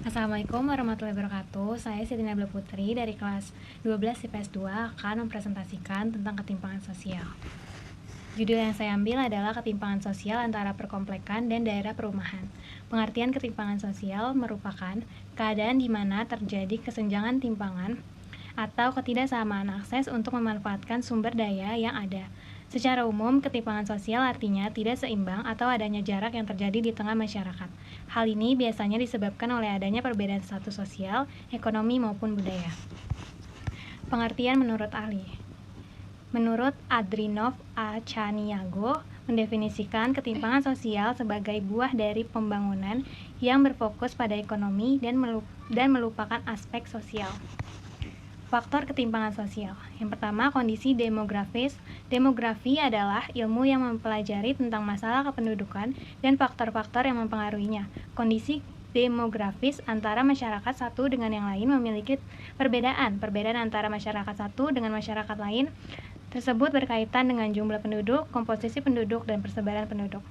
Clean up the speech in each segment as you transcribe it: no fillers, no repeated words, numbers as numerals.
Assalamualaikum warahmatullahi wabarakatuh. Saya Siti Nabila Putri dari kelas 12 IPS 2 akan mempresentasikan tentang ketimpangan sosial. Judul yang saya ambil adalah ketimpangan sosial antara perkomplekan dan daerah perumahan. Pengertian ketimpangan sosial merupakan keadaan di mana terjadi kesenjangan timpangan atau ketidaksamaan akses untuk memanfaatkan sumber daya yang ada. Secara umum, ketimpangan sosial artinya tidak seimbang atau adanya jarak yang terjadi di tengah masyarakat. Hal ini biasanya disebabkan oleh adanya perbedaan status sosial, ekonomi, maupun budaya. Pengertian menurut ahli. Menurut Adrinov A. Chaniago, mendefinisikan ketimpangan sosial sebagai buah dari pembangunan yang berfokus pada ekonomi dan melupakan aspek sosial. Faktor ketimpangan sosial. Yang pertama, kondisi demografis. Demografi adalah ilmu yang mempelajari tentang masalah kependudukan dan faktor-faktor yang mempengaruhinya. Kondisi demografis antara masyarakat satu dengan yang lain memiliki perbedaan. Perbedaan antara masyarakat satu dengan masyarakat lain tersebut berkaitan dengan jumlah penduduk, komposisi penduduk, dan persebaran penduduk.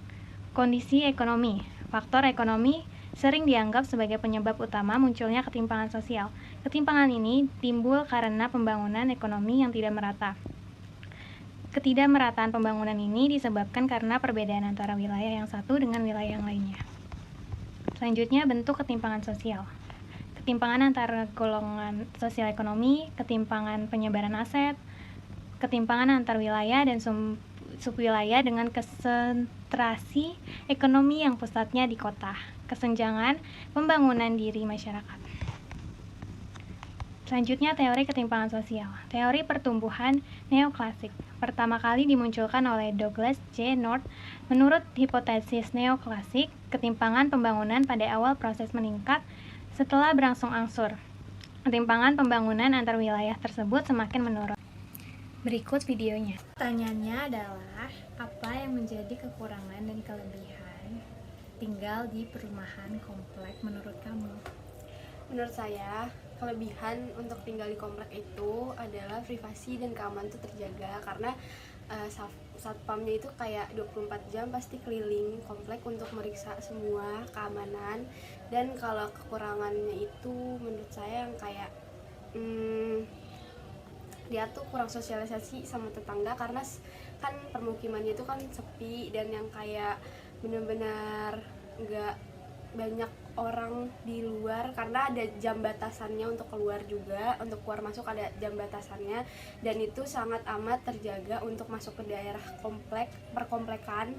Kondisi ekonomi. Faktor ekonomi sering dianggap sebagai penyebab utama munculnya ketimpangan sosial. Ketimpangan ini timbul karena pembangunan ekonomi yang tidak merata. Ketidakmerataan pembangunan ini disebabkan karena perbedaan antara wilayah yang satu dengan wilayah yang lainnya. Selanjutnya, bentuk ketimpangan sosial. Ketimpangan antara golongan sosial ekonomi, ketimpangan penyebaran aset, ketimpangan antar wilayah dan subwilayah dengan konsentrasi ekonomi yang pusatnya di kota, kesenjangan pembangunan diri masyarakat. Selanjutnya, teori ketimpangan sosial. Teori pertumbuhan neoklasik pertama kali dimunculkan oleh Douglas J. North. Menurut hipotesis neoklasik, ketimpangan pembangunan pada awal proses meningkat setelah berangsur-angsur. Ketimpangan pembangunan antar wilayah tersebut semakin menurun. Berikut videonya. Pertanyaannya adalah, apa yang menjadi kekurangan dan kelebihan tinggal di perumahan komplek menurut kamu? Menurut saya, kelebihan untuk tinggal di komplek itu adalah privasi dan keamanan itu terjaga karena satpamnya itu kayak 24 jam pasti keliling komplek untuk meriksa semua keamanan. Dan kalau kekurangannya itu menurut saya yang kayak dia tuh kurang sosialisasi sama tetangga karena kan permukimannya itu kan sepi dan yang kayak benar-benar nggak banyak orang di luar karena ada jam batasannya untuk keluar juga, untuk keluar masuk ada jam batasannya, dan itu sangat amat terjaga untuk masuk ke daerah perkomplekan.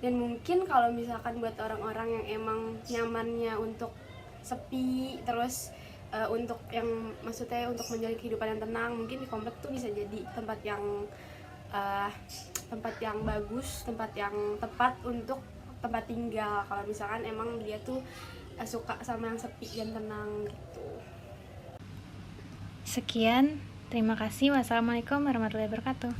Dan mungkin kalau misalkan buat orang-orang yang emang nyamannya untuk sepi terus untuk yang maksudnya untuk menjalani kehidupan yang tenang, mungkin di komplek tuh bisa jadi tempat yang bagus, tempat yang tepat untuk tempat tinggal kalau misalkan emang dia tuh suka sama yang sepi dan tenang gitu. Sekian, terima kasih. Wassalamualaikum warahmatullahi wabarakatuh.